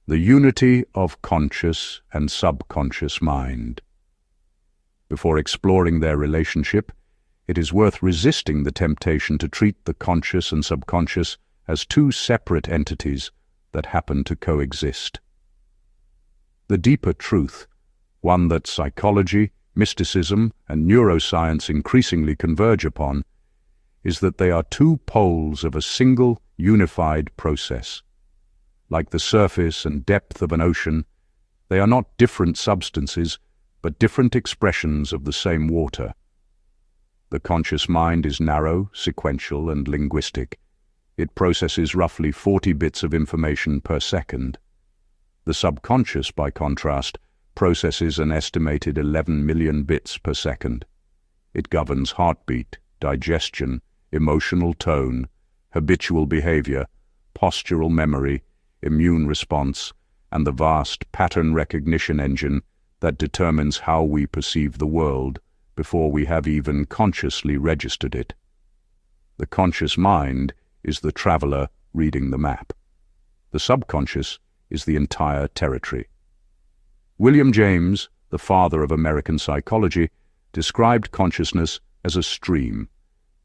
The unity of conscious and subconscious mind. Before exploring their relationship, it is worth resisting the temptation to treat the conscious and subconscious as two separate entities that happen to coexist. The deeper truth, one that psychology, mysticism, and neuroscience increasingly converge upon, is that they are two poles of a single, unified process. Like the surface and depth of an ocean, they are not different substances, but different expressions of the same water. The conscious mind is narrow, sequential, and linguistic. It processes roughly 40 bits of information per second. The subconscious, by contrast, processes an estimated 11 million bits per second. It governs heartbeat, digestion, emotional tone, habitual behavior, postural memory, immune response, and the vast pattern recognition engine that determines how we perceive the world before we have even consciously registered it. The conscious mind is the traveler reading the map. The subconscious is the entire territory. William James, the father of American psychology, described consciousness as a stream,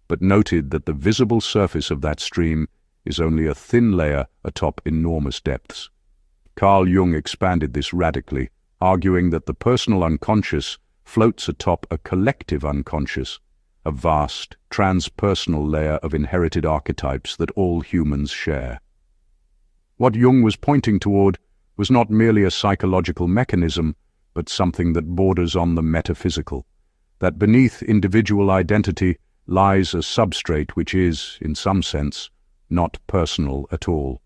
but noted that the visible surface of that stream is only a thin layer atop enormous depths. Carl Jung expanded this radically, arguing that the personal unconscious floats atop a collective unconscious, a vast, transpersonal layer of inherited archetypes that all humans share. What Jung was pointing toward was not merely a psychological mechanism, but something that borders on the metaphysical, that beneath individual identity lies a substrate which is, in some sense, not personal at all.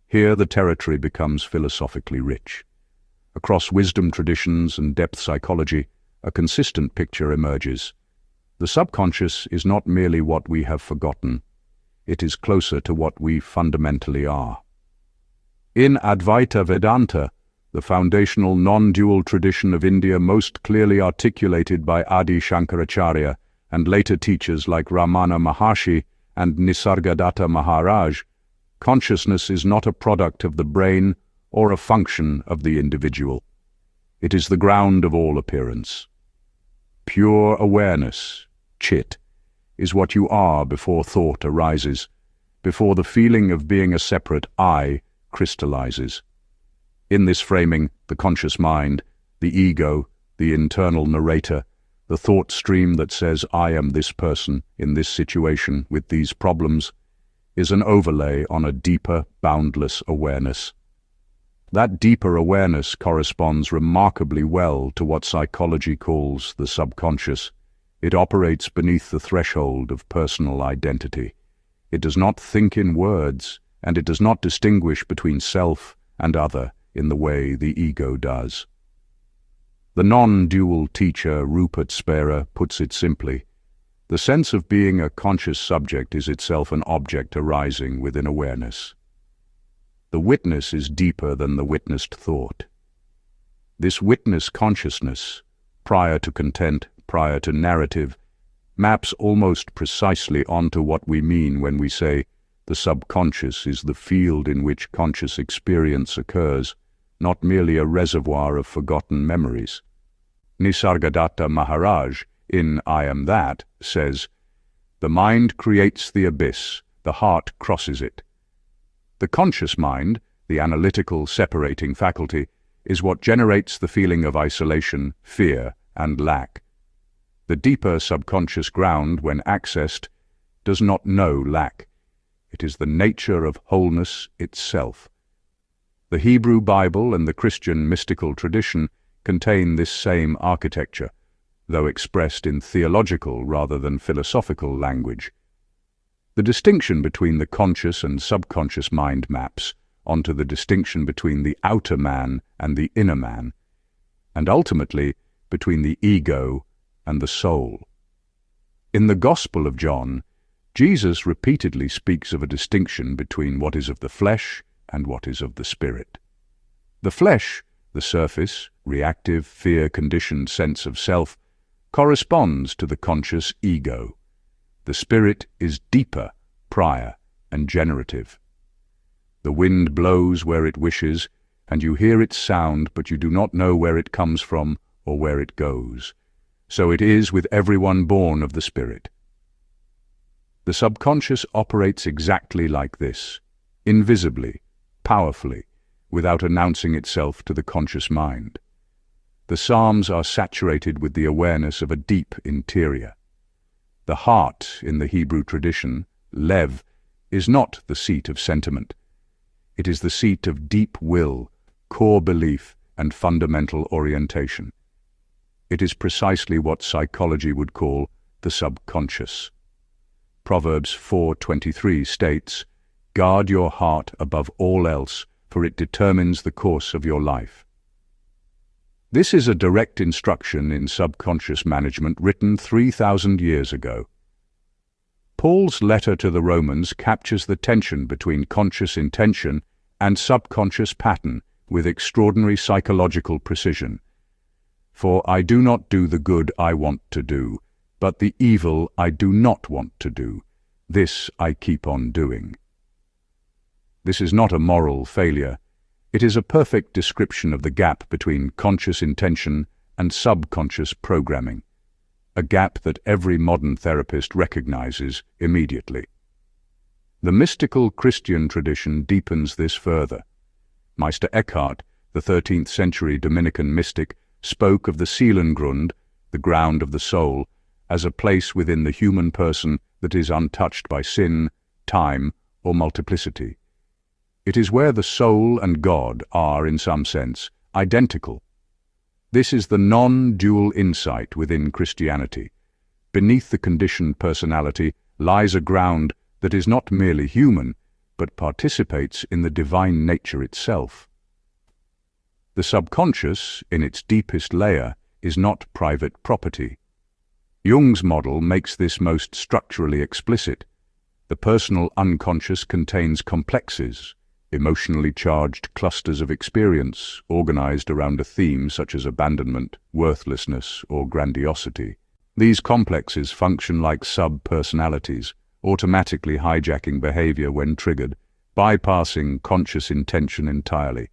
Here the territory becomes philosophically rich. Across wisdom traditions and depth psychology, a consistent picture emerges. The subconscious is not merely what we have forgotten. It is closer to what we fundamentally are. In Advaita Vedanta, the foundational non-dual tradition of India most clearly articulated by Adi Shankaracharya and later teachers like Ramana Maharshi and Nisargadatta Maharaj, consciousness is not a product of the brain or a function of the individual. It is the ground of all appearance. Pure awareness, Chit, is what you are before thought arises, before the feeling of being a separate I crystallizes. In this framing, the conscious mind, the ego, the internal narrator, the thought stream that says I am this person in this situation with these problems, is an overlay on a deeper, boundless awareness. That deeper awareness corresponds remarkably well to what psychology calls the subconscious. It operates beneath the threshold of personal identity. It does not think in words, and it does not distinguish between self and other in the way the ego does. The non-dual teacher Rupert Spera puts it simply: the sense of being a conscious subject is itself an object arising within awareness. The witness is deeper than the witnessed thought. This witness consciousness, prior to content, prior to narrative, maps almost precisely onto what we mean when we say the subconscious is the field in which conscious experience occurs, not merely a reservoir of forgotten memories. Nisargadatta Maharaj, in I Am That, says, "The mind creates the abyss, the heart crosses it." The conscious mind, the analytical, separating faculty, is what generates the feeling of isolation, fear, and lack. The deeper subconscious ground, when accessed, does not know lack. It is the nature of wholeness itself. The Hebrew Bible and the Christian mystical tradition contain this same architecture, though expressed in theological rather than philosophical language. The distinction between the conscious and subconscious mind maps onto the distinction between the outer man and the inner man, and ultimately between the ego and the soul. In the Gospel of John, Jesus repeatedly speaks of a distinction between what is of the flesh and what is of the spirit. The flesh, the surface, reactive, fear-conditioned sense of self, corresponds to the conscious ego. The spirit is deeper, prior, and generative. The wind blows where it wishes, and you hear its sound, but you do not know where it comes from or where it goes. So it is with everyone born of the Spirit. The subconscious operates exactly like this, invisibly, powerfully, without announcing itself to the conscious mind. The Psalms are saturated with the awareness of a deep interior. The heart, in the Hebrew tradition, Lev, is not the seat of sentiment. It is the seat of deep will, core belief, and fundamental orientation. It is precisely what psychology would call the subconscious. Proverbs 4:23 states, "Guard your heart above all else, for it determines the course of your life." This is a direct instruction in subconscious management written 3,000 years ago. Paul's letter to the Romans captures the tension between conscious intention and subconscious pattern with extraordinary psychological precision. "For I do not do the good I want to do, but the evil I do not want to do, this I keep on doing." This is not a moral failure. It is a perfect description of the gap between conscious intention and subconscious programming, a gap that every modern therapist recognizes immediately. The mystical Christian tradition deepens this further. Meister Eckhart, the 13th century Dominican mystic, spoke of the Seelengrund, the ground of the soul, as a place within the human person that is untouched by sin, time, or multiplicity. It is where the soul and God are, in some sense, identical. This is the non-dual insight within Christianity. Beneath the conditioned personality lies a ground that is not merely human, but participates in the divine nature itself. The subconscious, in its deepest layer, is not private property. Jung's model makes this most structurally explicit. The personal unconscious contains complexes, emotionally charged clusters of experience organized around a theme such as abandonment, worthlessness, or grandiosity. These complexes function like sub-personalities, automatically hijacking behavior when triggered, bypassing conscious intention entirely.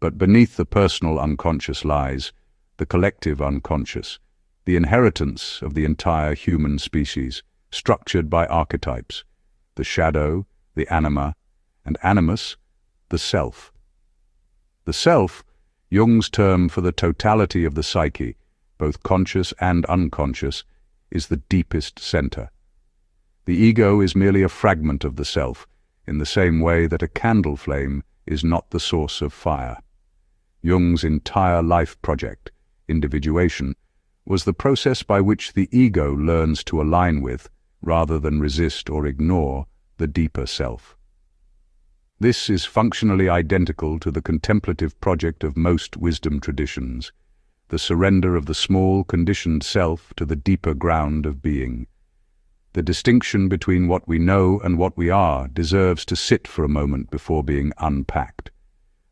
But beneath the personal unconscious lies the collective unconscious, the inheritance of the entire human species, structured by archetypes, the shadow, the anima, and animus, the self. The self, Jung's term for the totality of the psyche, both conscious and unconscious, is the deepest center. The ego is merely a fragment of the self, in the same way that a candle flame is not the source of fire. Jung's entire life project, individuation, was the process by which the ego learns to align with, rather than resist or ignore, the deeper self. This is functionally identical to the contemplative project of most wisdom traditions, the surrender of the small, conditioned self to the deeper ground of being. The distinction between what we know and what we are deserves to sit for a moment before being unpacked.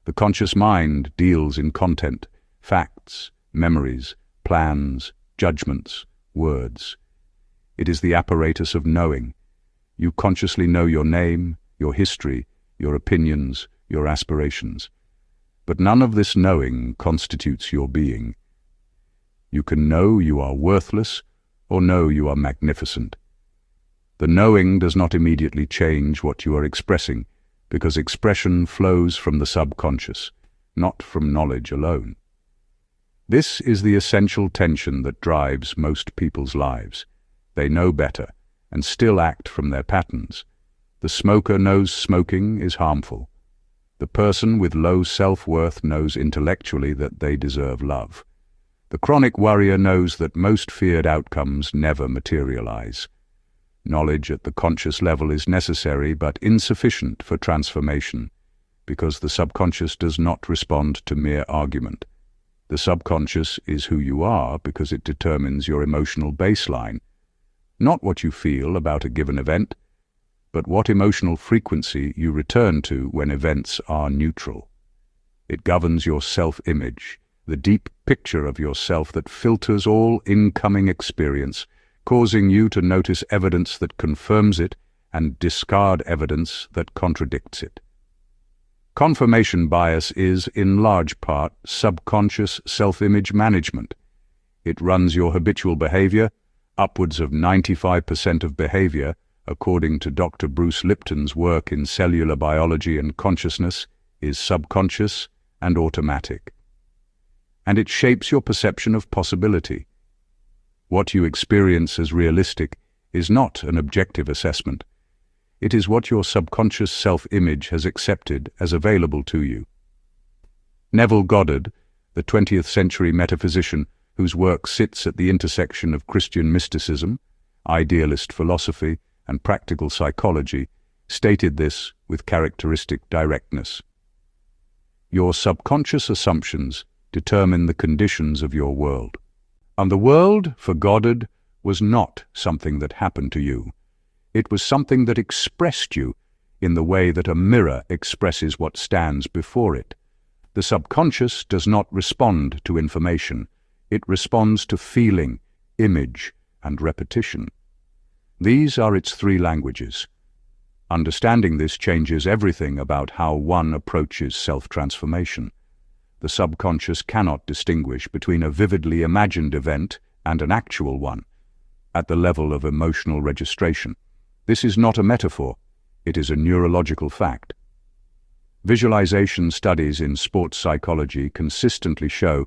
The conscious mind deals in content, facts, memories, plans, judgments, words. It is the apparatus of knowing. You consciously know your name, your history, your opinions, your aspirations. But none of this knowing constitutes your being. You can know you are worthless or know you are magnificent. The knowing does not immediately change what you are expressing, because expression flows from the subconscious, not from knowledge alone. This is the essential tension that drives most people's lives. They know better, and still act from their patterns. The smoker knows smoking is harmful. The person with low self-worth knows intellectually that they deserve love. The chronic worrier knows that most feared outcomes never materialize. Knowledge at the conscious level is necessary but insufficient for transformation, because the subconscious does not respond to mere argument. The subconscious is who you are because it determines your emotional baseline, not what you feel about a given event, but what emotional frequency you return to when events are neutral. It governs your self-image, the deep picture of yourself that filters all incoming experience, causing you to notice evidence that confirms it and discard evidence that contradicts it. Confirmation bias is, in large part, subconscious self-image management. It runs your habitual behavior. Upwards of 95% of behavior, according to Dr. Bruce Lipton's work in cellular biology and consciousness, is subconscious and automatic. And it shapes your perception of possibility. What you experience as realistic is not an objective assessment. It is what your subconscious self-image has accepted as available to you. Neville Goddard, the 20th century metaphysician whose work sits at the intersection of Christian mysticism, idealist philosophy, and practical psychology, stated this with characteristic directness. Your subconscious assumptions determine the conditions of your world. And the world, for Goddard, was not something that happened to you. It was something that expressed you in the way that a mirror expresses what stands before it. The subconscious does not respond to information. It responds to feeling, image, and repetition. These are its three languages. Understanding this changes everything about how one approaches self-transformation. The subconscious cannot distinguish between a vividly imagined event and an actual one, at the level of emotional registration. This is not a metaphor, it is a neurological fact. Visualization studies in sports psychology consistently show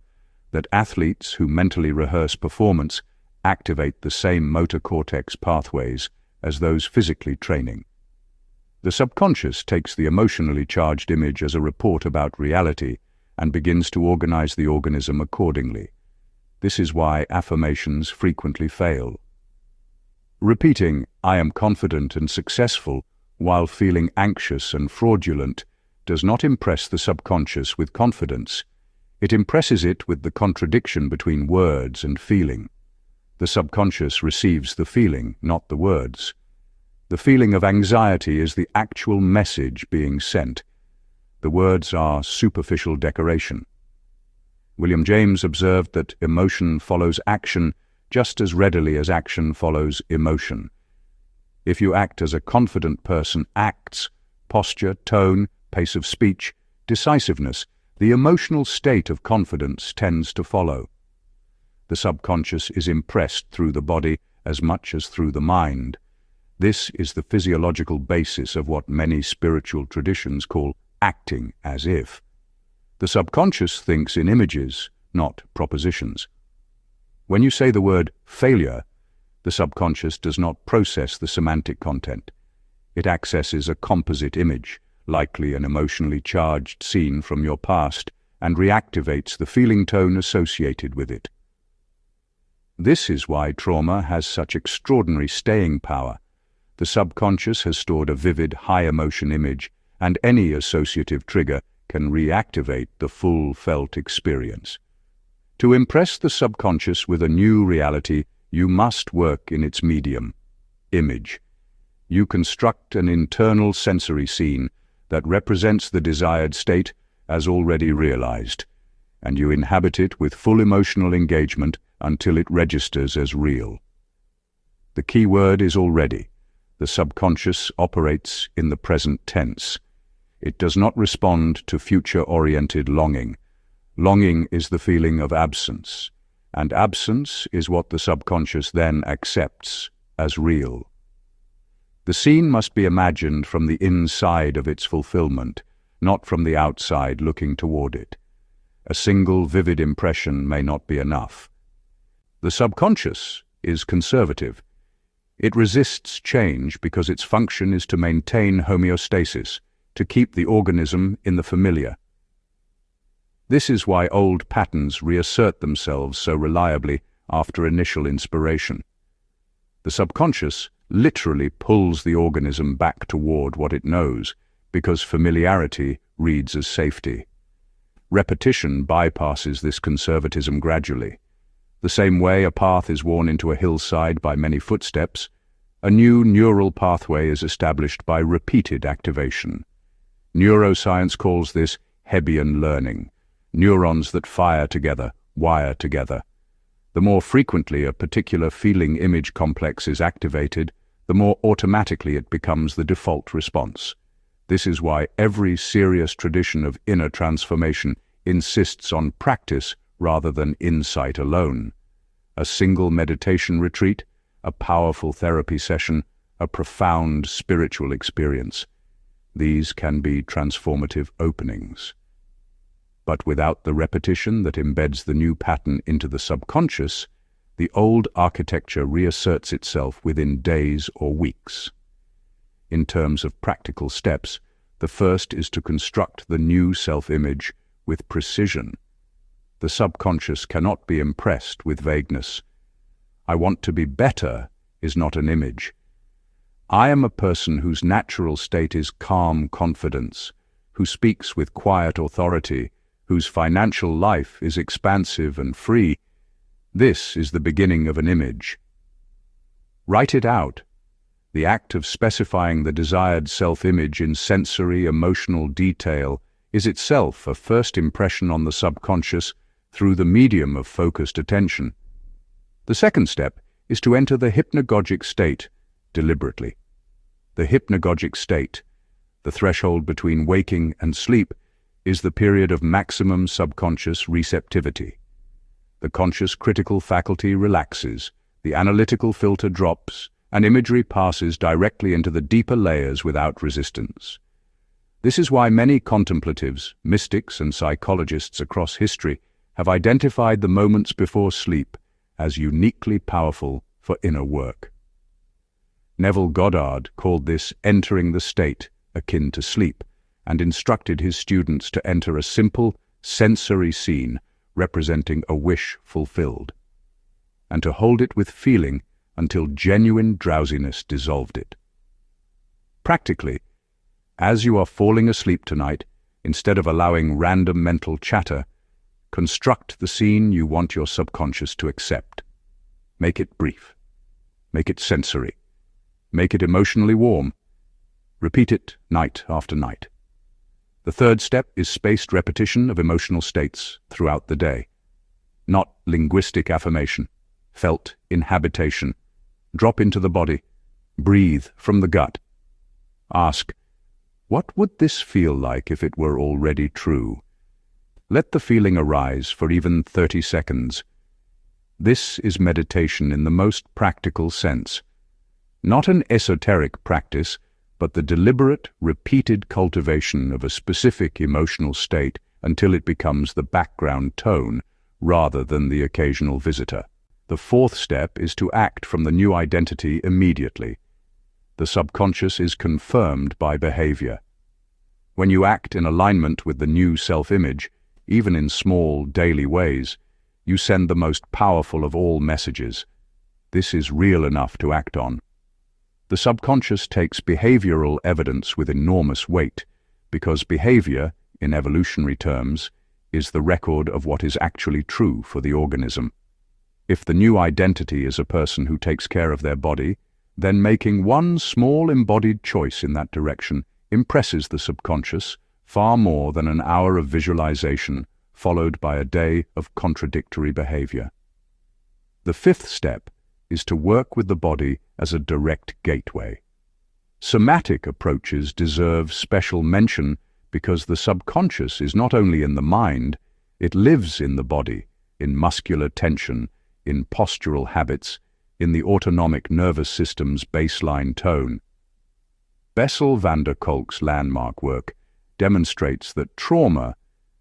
that athletes who mentally rehearse performance activate the same motor cortex pathways as those physically training. The subconscious takes the emotionally charged image as a report about reality and begins to organize the organism accordingly. This is why affirmations frequently fail. Repeating, "I am confident and successful," while feeling anxious and fraudulent, does not impress the subconscious with confidence. It impresses it with the contradiction between words and feeling. The subconscious receives the feeling, not the words. The feeling of anxiety is the actual message being sent. The words are superficial decoration. William James observed that emotion follows action just as readily as action follows emotion. If you act as a confident person acts, posture, tone, pace of speech, decisiveness, the emotional state of confidence tends to follow. The subconscious is impressed through the body as much as through the mind. This is the physiological basis of what many spiritual traditions call acting as if. The subconscious thinks in images, not propositions. When you say the word failure, the subconscious does not process the semantic content. It accesses a composite image, likely an emotionally charged scene from your past, and reactivates the feeling tone associated with it. This is why trauma has such extraordinary staying power. The subconscious has stored a vivid, high-emotion image, and any associative trigger can reactivate the full felt experience. To impress the subconscious with a new reality, you must work in its medium, image. You construct an internal sensory scene that represents the desired state as already realized, and you inhabit it with full emotional engagement until it registers as real. The key word is already. The subconscious operates in the present tense. It does not respond to future-oriented longing. Longing is the feeling of absence, and absence is what the subconscious then accepts as real. The scene must be imagined from the inside of its fulfillment, not from the outside looking toward it. A single vivid impression may not be enough. The subconscious is conservative. It resists change because its function is to maintain homeostasis, to keep the organism in the familiar. This is why old patterns reassert themselves so reliably after initial inspiration. The subconscious literally pulls the organism back toward what it knows, because familiarity reads as safety. Repetition bypasses this conservatism gradually. The same way a path is worn into a hillside by many footsteps, a new neural pathway is established by repeated activation. Neuroscience calls this Hebbian learning. Neurons that fire together, wire together. The more frequently a particular feeling image complex is activated, the more automatically it becomes the default response. This is why every serious tradition of inner transformation insists on practice rather than insight alone. A single meditation retreat, a powerful therapy session, a profound spiritual experience. These can be transformative openings. But without the repetition that embeds the new pattern into the subconscious, the old architecture reasserts itself within days or weeks. In terms of practical steps, the first is to construct the new self-image with precision. The subconscious cannot be impressed with vagueness. "I want to be better" is not an image. "I am a person whose natural state is calm confidence, who speaks with quiet authority, whose financial life is expansive and free." This is the beginning of an image. Write it out. The act of specifying the desired self-image in sensory, emotional detail is itself a first impression on the subconscious through the medium of focused attention. The second step is to enter the hypnagogic state deliberately. The hypnagogic state, the threshold between waking and sleep, is the period of maximum subconscious receptivity. The conscious critical faculty relaxes, the analytical filter drops, and imagery passes directly into the deeper layers without resistance. This is why many contemplatives, mystics, and psychologists across history have identified the moments before sleep as uniquely powerful for inner work. Neville Goddard called this entering the state akin to sleep, and instructed his students to enter a simple, sensory scene representing a wish fulfilled, and to hold it with feeling until genuine drowsiness dissolved it. Practically, as you are falling asleep tonight, instead of allowing random mental chatter, construct the scene you want your subconscious to accept. Make it brief. Make it sensory. Make it emotionally warm. Repeat it night after night. The third step is spaced repetition of emotional states throughout the day. Not linguistic affirmation, felt inhabitation. Drop into the body. Breathe from the gut. Ask, what would this feel like if it were already true? Let the feeling arise for even 30 seconds. This is meditation in the most practical sense. Not an esoteric practice, but the deliberate, repeated cultivation of a specific emotional state until it becomes the background tone rather than the occasional visitor. The fourth step is to act from the new identity immediately. The subconscious is confirmed by behavior. When you act in alignment with the new self-image, even in small, daily ways, you send the most powerful of all messages. This is real enough to act on. The subconscious takes behavioral evidence with enormous weight, because behavior, in evolutionary terms, is the record of what is actually true for the organism. If the new identity is a person who takes care of their body, then making one small embodied choice in that direction impresses the subconscious far more than an hour of visualization followed by a day of contradictory behavior. The fifth step is to work with the body as a direct gateway. Somatic approaches deserve special mention because the subconscious is not only in the mind, it lives in the body, in muscular tension, in postural habits, in the autonomic nervous system's baseline tone. Bessel van der Kolk's landmark work demonstrates that trauma,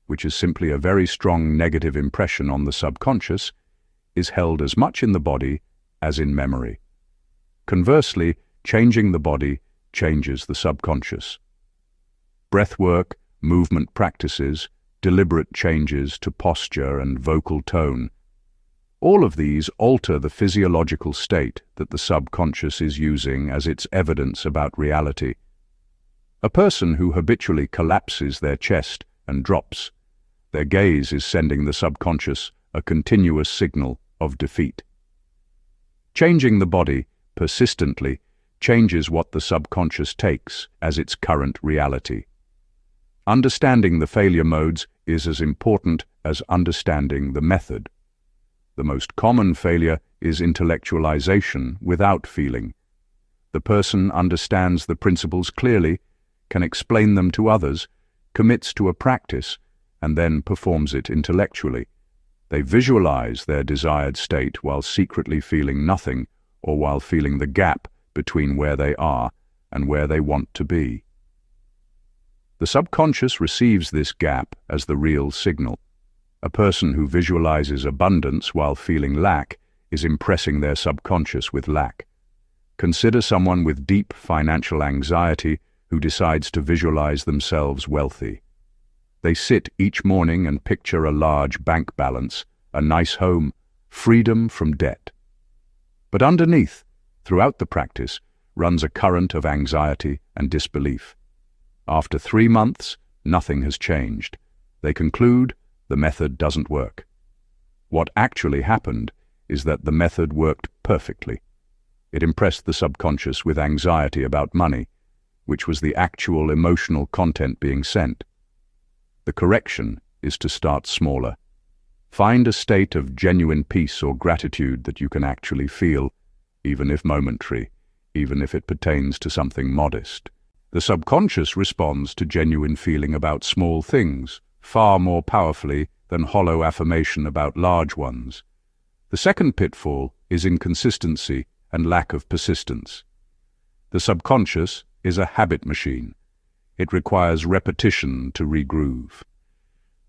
which is simply a very strong negative impression on the subconscious, is held as much in the body as in memory. Conversely, changing the body changes the subconscious. Breathwork, movement practices, deliberate changes to posture and vocal tone, all of these alter the physiological state that the subconscious is using as its evidence about reality. A person who habitually collapses their chest and drops, their gaze is sending the subconscious a continuous signal of defeat. Changing the body persistently changes what the subconscious takes as its current reality. Understanding the failure modes is as important as understanding the method. The most common failure is intellectualization without feeling. The person understands the principles clearly, can explain them to others, commits to a practice, and then performs it intellectually. They visualize their desired state while secretly feeling nothing, or while feeling the gap between where they are and where they want to be. The subconscious receives this gap as the real signal. A person who visualizes abundance while feeling lack is impressing their subconscious with lack. Consider someone with deep financial anxiety who decides to visualize themselves wealthy. They sit each morning and picture a large bank balance, a nice home, freedom from debt. But underneath, throughout the practice, runs a current of anxiety and disbelief. After 3 months, nothing has changed. They conclude the method doesn't work. What actually happened is that the method worked perfectly. It impressed the subconscious with anxiety about money, which was the actual emotional content being sent. The correction is to start smaller. Find a state of genuine peace or gratitude that you can actually feel, even if momentary, even if it pertains to something modest. The subconscious responds to genuine feeling about small things far more powerfully than hollow affirmation about large ones. The second pitfall is inconsistency and lack of persistence. The subconscious is a habit machine. It requires repetition to regroove.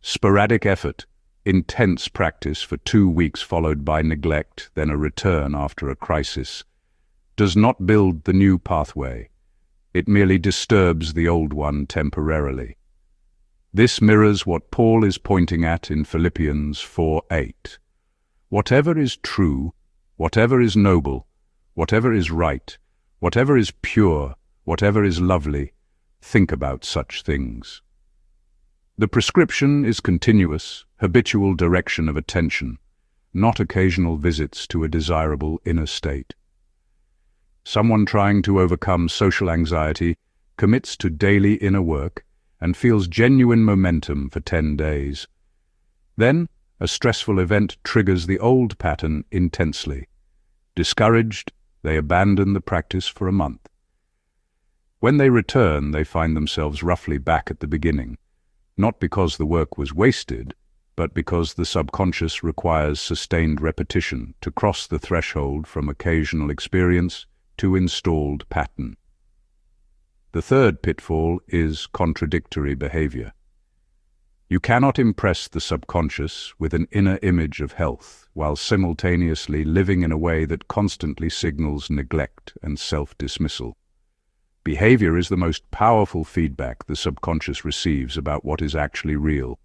Sporadic effort, intense practice for 2 weeks followed by neglect, then a return after a crisis, does not build the new pathway. It merely disturbs the old one temporarily. This mirrors what Paul is pointing at in Philippians 4:8. Whatever is true, whatever is noble, whatever is right, whatever is pure, whatever is lovely, think about such things. The prescription is continuous, habitual direction of attention, not occasional visits to a desirable inner state. Someone trying to overcome social anxiety commits to daily inner work and feels genuine momentum for 10 days. Then, a stressful event triggers the old pattern intensely. Discouraged, they abandon the practice for a month. When they return, they find themselves roughly back at the beginning, not because the work was wasted, but because the subconscious requires sustained repetition to cross the threshold from occasional experience to installed pattern. The third pitfall is contradictory behavior. You cannot impress the subconscious with an inner image of health while simultaneously living in a way that constantly signals neglect and self-dismissal. Behavior is the most powerful feedback the subconscious receives about what is actually real.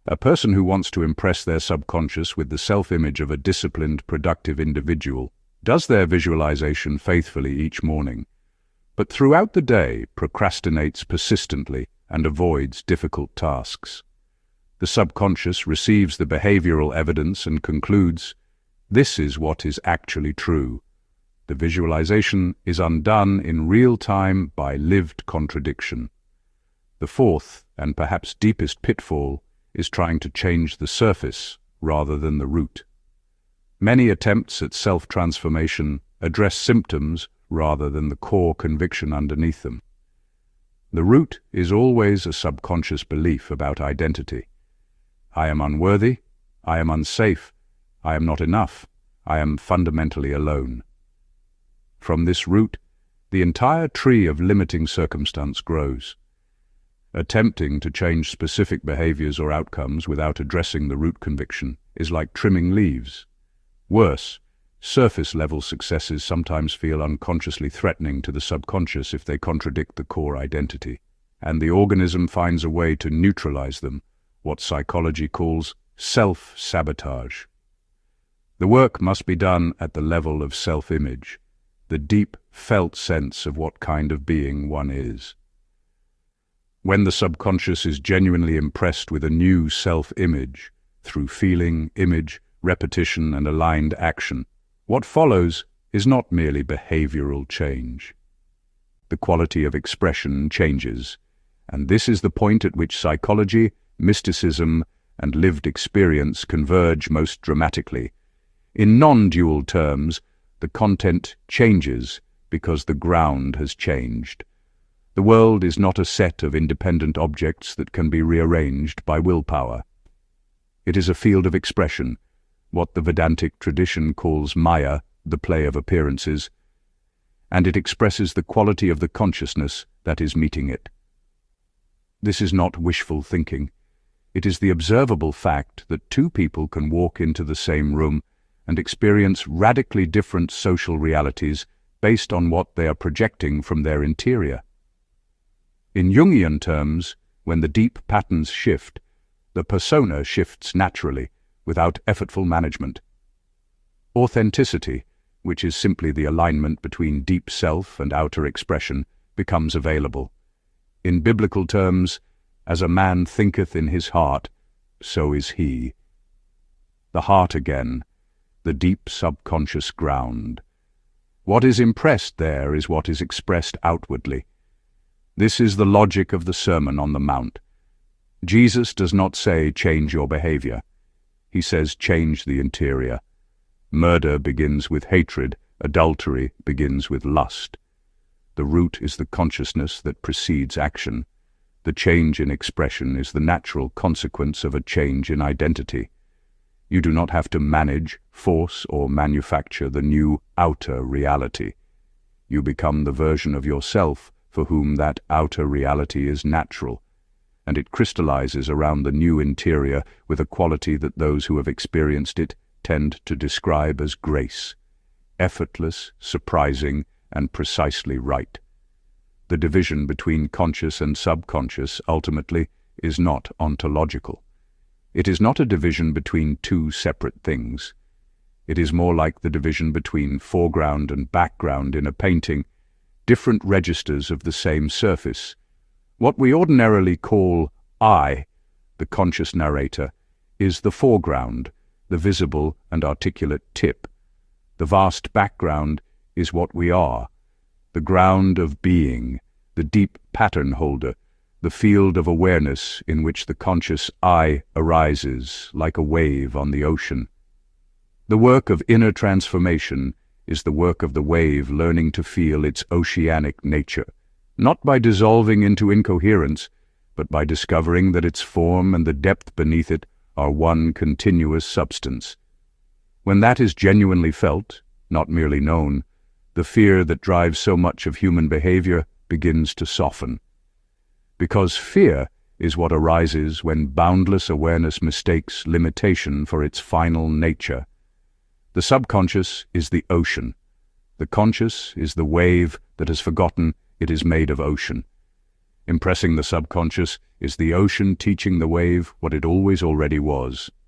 A person who wants to impress their subconscious with the self-image of a disciplined, productive individual does their visualization faithfully each morning, but throughout the day procrastinates persistently and avoids difficult tasks. The subconscious receives the behavioral evidence and concludes, this is what is actually true. The visualization is undone in real time by lived contradiction. The fourth, and perhaps deepest pitfall, is trying to change the surface rather than the root. Many attempts at self-transformation address symptoms rather than the core conviction underneath them. The root is always a subconscious belief about identity. I am unworthy, I am unsafe, I am not enough, I am fundamentally alone. From this root, the entire tree of limiting circumstance grows. Attempting to change specific behaviors or outcomes without addressing the root conviction is like trimming leaves. Worse, surface-level successes sometimes feel unconsciously threatening to the subconscious if they contradict the core identity, and the organism finds a way to neutralize them, what psychology calls self-sabotage. The work must be done at the level of self-image, the deep, felt sense of what kind of being one is. When the subconscious is genuinely impressed with a new self-image, through feeling, image, repetition, and aligned action, what follows is not merely behavioral change. The quality of expression changes, and this is the point at which psychology, mysticism, and lived experience converge most dramatically. In non-dual terms, the content changes because the ground has changed. The world is not a set of independent objects that can be rearranged by willpower. It is a field of expression, what the Vedantic tradition calls Maya, the play of appearances, and it expresses the quality of the consciousness that is meeting it. This is not wishful thinking. It is the observable fact that two people can walk into the same room and experience radically different social realities based on what they are projecting from their interior. In Jungian terms, when the deep patterns shift, the persona shifts naturally, without effortful management. Authenticity, which is simply the alignment between deep self and outer expression, becomes available. In biblical terms, as a man thinketh in his heart, so is he. The heart again, the deep subconscious ground. What is impressed there is what is expressed outwardly. This is the logic of the Sermon on the Mount. Jesus does not say, change your behavior. He says, change the interior. Murder begins with hatred, adultery begins with lust. The root is the consciousness that precedes action. The change in expression is the natural consequence of a change in identity. You do not have to manage, force, or manufacture the new outer reality. You become the version of yourself for whom that outer reality is natural, and it crystallizes around the new interior with a quality that those who have experienced it tend to describe as grace, effortless, surprising, and precisely right. The division between conscious and subconscious, ultimately, is not ontological. It is not a division between two separate things. It is more like the division between foreground and background in a painting, different registers of the same surface. What we ordinarily call I, the conscious narrator, is the foreground, the visible and articulate tip. The vast background is what we are, the ground of being, the deep pattern holder, the field of awareness in which the conscious I arises like a wave on the ocean. The work of inner transformation is the work of the wave learning to feel its oceanic nature, not by dissolving into incoherence, but by discovering that its form and the depth beneath it are one continuous substance. When that is genuinely felt, not merely known, the fear that drives so much of human behavior begins to soften. Because fear is what arises when boundless awareness mistakes limitation for its final nature. The subconscious is the ocean. The conscious is the wave that has forgotten it is made of ocean. Impressing the subconscious is the ocean teaching the wave what it always already was.